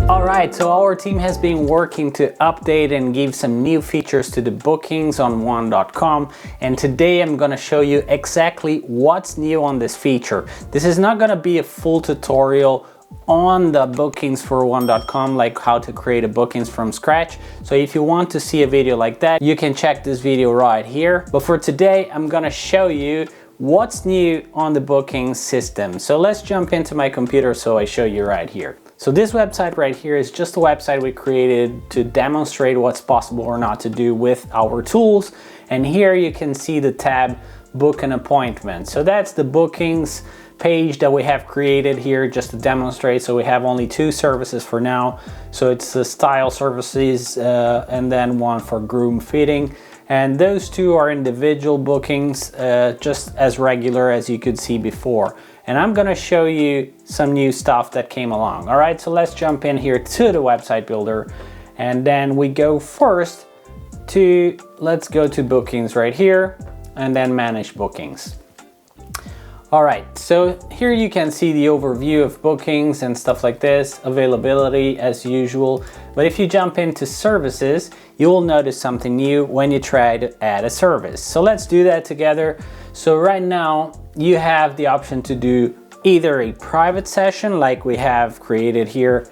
Alright, so our team has been working to update and give some new features to the bookings on One.com, and today I'm gonna show you exactly what's new on this feature. This is not gonna be a full tutorial on the bookings for One.com, like how to create a bookings from scratch. So if you want to see a video like that, you can check this video right here. But for today, I'm gonna show you what's new on the booking system. So let's jump into my computer so I show you right here. So this website right here is just a website we created to demonstrate what's possible or not to do with our tools. And here you can see the tab Book an Appointment. So that's the bookings page that we have created here just to demonstrate. So we have only two services for now. So it's the style services and then one for groom fitting. And those two are individual bookings, just as regular as you could see before. And I'm gonna show you some new stuff that came along. All right, so let's jump in here to the website builder. And then we go first to, let's go to bookings right here and then manage bookings. All right, so here you can see the overview of bookings and stuff like this, availability as usual. But if you jump into services, you will notice something new when you try to add a service. So let's do that together. So right now you have the option to do either a private session like we have created here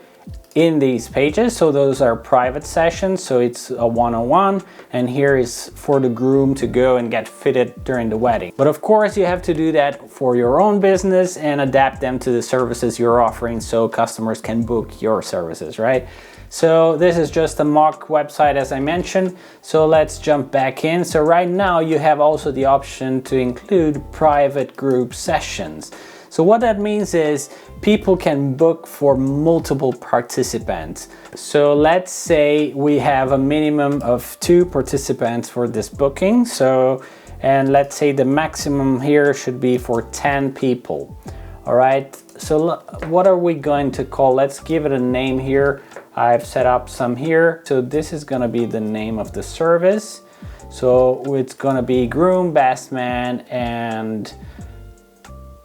in these pages. So those are private sessions, so it's a one-on-one, and here is for the groom to go and get fitted during the wedding. But of course you have to do that for your own business and adapt them to the services you're offering so customers can book your services, right? So this is just a mock website as I mentioned. So let's jump back in. So right now you have also the option to include private group sessions. So what that means is people can book for multiple participants. So let's say we have a minimum of 2 participants for this booking. So, and let's say the maximum here should be for 10 people. All right, so what are we going to call? Let's give it a name here. I've set up some here. So this is gonna be the name of the service. So it's gonna be groom, best man, and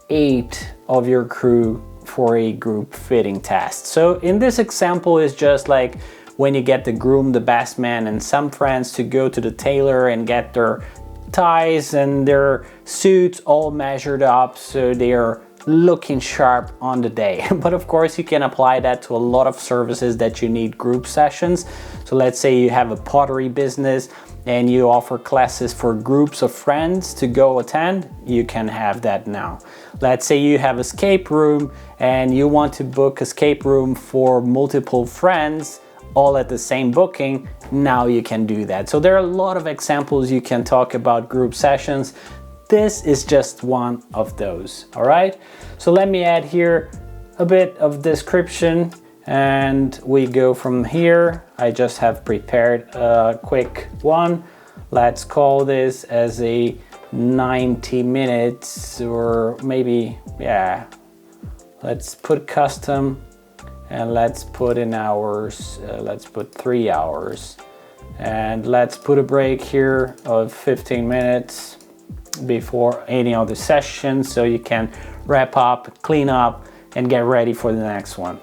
8 of your crew for a group fitting test. So in this example is just like when you get the groom, the best man, and some friends to go to the tailor and get their ties and their suits all measured up so they are looking sharp on the day. But of course you can apply that to a lot of services that you need group sessions. So let's say you have a pottery business and you offer classes for groups of friends to go attend, you can have that now. Let's say you have escape room and you want to book escape room for multiple friends all at the same booking, now you can do that. So there are a lot of examples you can talk about group sessions. This is just one of those, all right? So let me add here a bit of description and we go from here. I just have prepared a quick one. Let's call this as a 90 minutes or maybe, yeah. Let's put custom and let's put in hours. Let's put 3 hours. And let's put a break here of 15 minutes before any other session so you can wrap up, clean up, and get ready for the next one.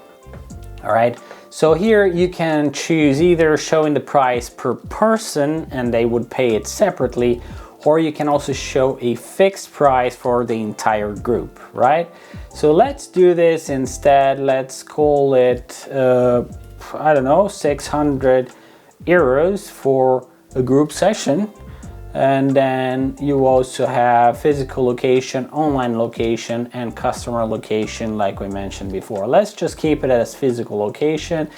All right, so here you can choose either showing the price per person and they would pay it separately, or you can also show a fixed price for the entire group, right? So let's do this instead. Let's call it, I don't know, 600 euros for a group session. And then you also have physical location, online location, and customer location like we mentioned before. Let's just keep it as physical location.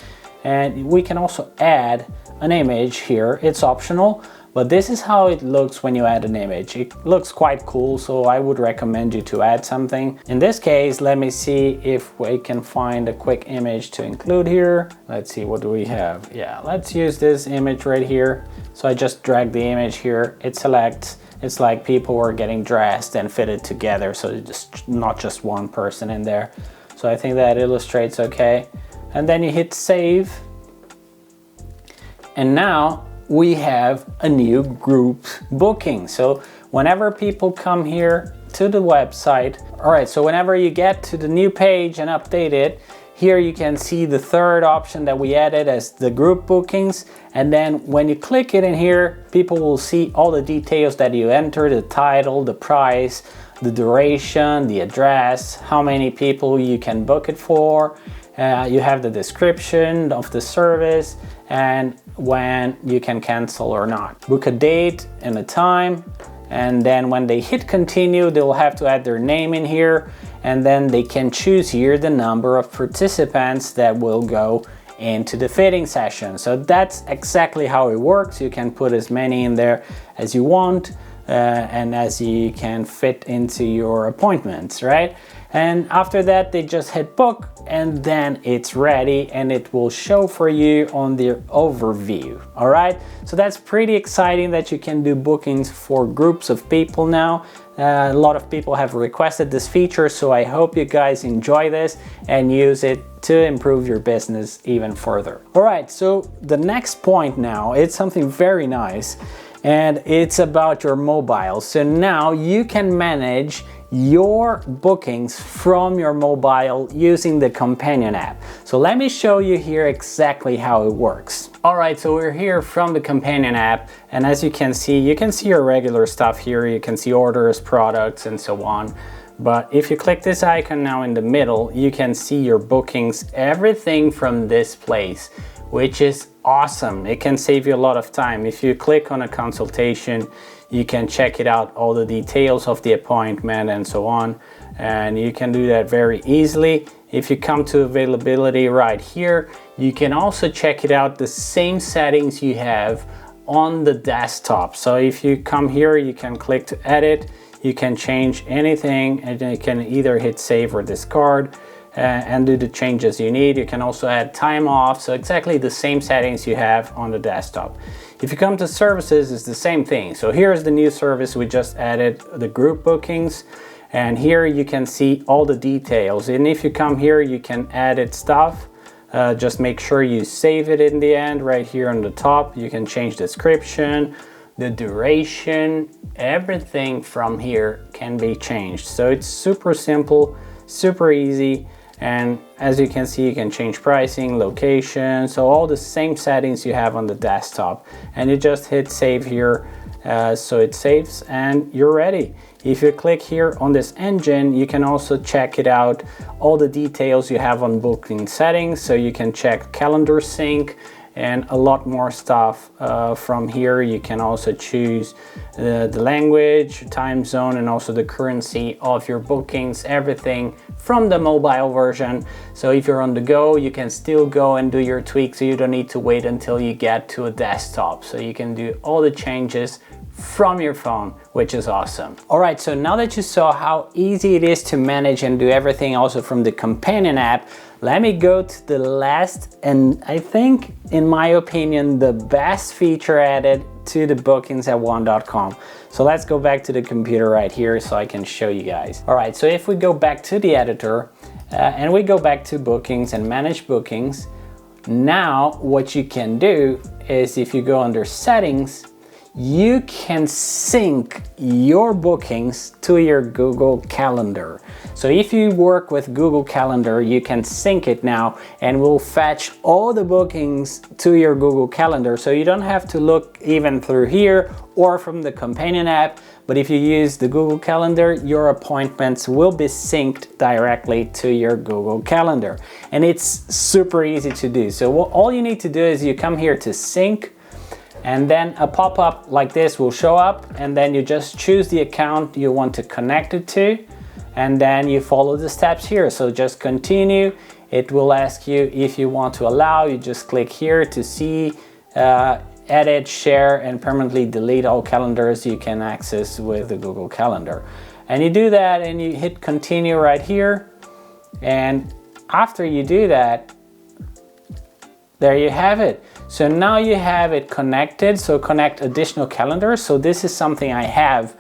And we can also add an image here. It's optional, but this is how it looks when you add an image. It looks quite cool, so I would recommend you to add something. In this case, let me see if we can find a quick image to include here. Let's see, what do we have? Yeah, let's use this image right here. So I just drag the image here, it selects, it's like people were getting dressed and fitted together, so it's just not just one person in there. So I think that illustrates okay. And then you hit save. And now we have a new group booking. So whenever people come here to the website, all right, so whenever you get to the new page and update it, Here you can see the third option that we added as the group bookings. And then when you click it in here, people will see all the details that you enter, the title, the price, the duration, the address, how many people you can book it for. You have the description of the service and when you can cancel or not. Book a date and a time, and then when they hit continue, they will have to add their name in here, and then they can choose here the number of participants that will go into the fitting session. So that's exactly how it works. You can put as many in there as you want and as you can fit into your appointments, right? And after that, they just hit book, and then it's ready and it will show for you on the overview. All right, so that's pretty exciting that you can do bookings for groups of people now. A lot of people have requested this feature, so I hope you guys enjoy this and use it to improve your business even further. All right, so the next point now, it's something very nice, and it's about your mobile. So now you can manage your bookings from your mobile using the companion app. So let me show you here exactly how it works. All right, so we're here from the companion app, and as you can see your regular stuff here. You can see orders, products, and so on. But if you click this icon now in the middle, you can see your bookings, everything from this place, which is awesome. It can save you a lot of time. If you click on a consultation, you can check it out, all the details of the appointment and so on, and you can do that very easily. If you come to availability right here, you can also check it out, the same settings you have on the desktop. So if you come here, you can click to edit, you can change anything, and you can either hit save or discard and do the changes you need. You can also add time off, so exactly the same settings you have on the desktop. If you come to services, it's the same thing. So here's the new service we just added, the group bookings, and here you can see all the details. And if you come here, you can edit stuff. Just make sure you save it in the end right here on the top. You can change description, the duration, everything from here can be changed. So it's super simple, super easy. And as you can see, you can change pricing, location, so all the same settings you have on the desktop. And you just hit save here, so it saves and you're ready. If you click here on this engine, you can also check it out, all the details you have on booking settings, so you can check calendar sync and a lot more stuff from here. You can also choose the language, time zone, and also the currency of your bookings, everything from the mobile version. So if you're on the go, you can still go and do your tweaks, so you don't need to wait until you get to a desktop. So you can do all the changes from your phone, which is awesome. All right, so now that you saw how easy it is to manage and do everything also from the companion app, let me go to the last, and I think, in my opinion, the best feature added to the bookings at One.com. So let's go back to the computer right here so I can show you guys. All right, so if we go back to the editor and we go back to bookings and manage bookings, now what you can do is, if you go under settings, you can sync your bookings to your Google Calendar. So if you work with Google Calendar, you can sync it now and will fetch all the bookings to your Google Calendar. So you don't have to look even through here or from the companion app, but if you use the Google Calendar, your appointments will be synced directly to your Google Calendar. And it's super easy to do. So all you need to do is you come here to sync, and then a pop-up like this will show up, and then you just choose the account you want to connect it to, and then you follow the steps here. So just continue. It will ask you if you want to allow. You just click here to see, edit, share, and permanently delete all calendars you can access with the Google Calendar. And you do that and you hit continue right here. And after you do that, there you have it. So now you have it connected, so connect additional calendars. So this is something I have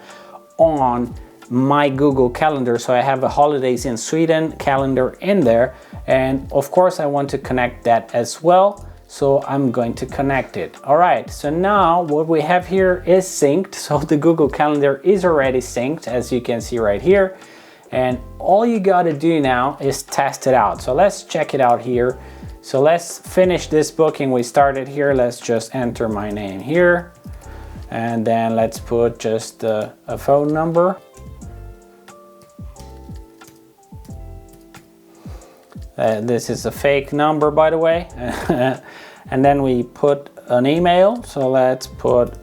on my Google Calendar. So I have a holidays in Sweden calendar in there. And of course I want to connect that as well. So I'm going to connect it. All right, so now what we have here is synced. So the Google Calendar is already synced, as you can see right here. and all you got to do now is test it out. So let's check it out here. So let's finish this booking we started here. Let's just enter my name here, and then let's put just a phone number. This is a fake number, by the way. And then we put an email. So let's put,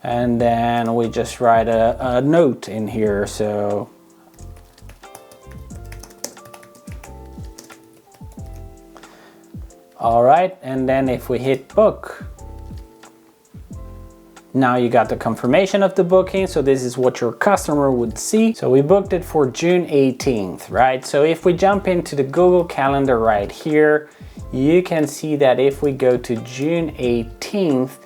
and then we just write a note in here. So all right, and then if we hit book, now you got the confirmation of the booking. So this is what your customer would see. So we booked it for June 18th, right? So if we jump into the Google Calendar right here, you can see that if we go to June 18th,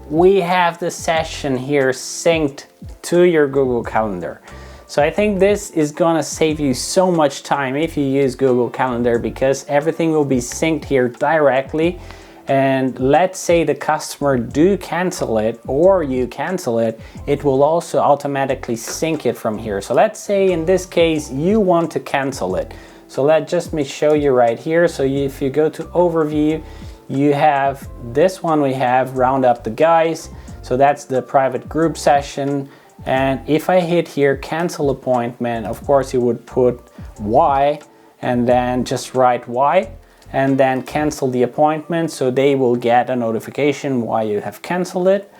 we have the session here synced to your Google Calendar. So I think this is gonna save you so much time if you use Google Calendar, because everything will be synced here directly. And let's say the customer do cancel it, or you cancel it, it will also automatically sync it from here. So let's say in this case you want to cancel it. So let me show you right here. So if you go to overview, you have this one, we have round up the guys. So that's the private group session. And if I hit here cancel appointment, of course you would put Y and then just write Y, and then cancel the appointment, so they will get a notification why you have canceled it.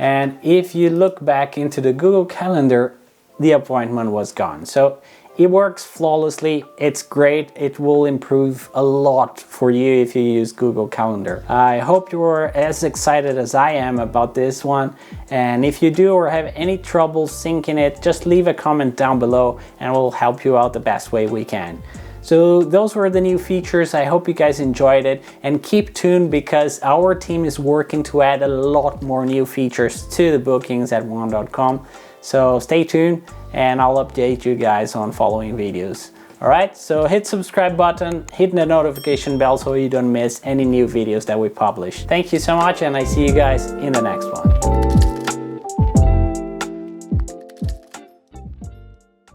And if you look back into the Google Calendar, the appointment was gone. So it works flawlessly. It's great. It will improve a lot for you if you use Google Calendar. I hope you're as excited as I am about this one. And if you do or have any trouble syncing it, just leave a comment down below and we'll help you out the best way we can. So those were the new features. I hope you guys enjoyed it, and keep tuned because our team is working to add a lot more new features to the bookings at One.com. So stay tuned and I'll update you guys on following videos. All right, so hit subscribe button, hit the notification bell so you don't miss any new videos that we publish. Thank you so much, and I see you guys in the next one.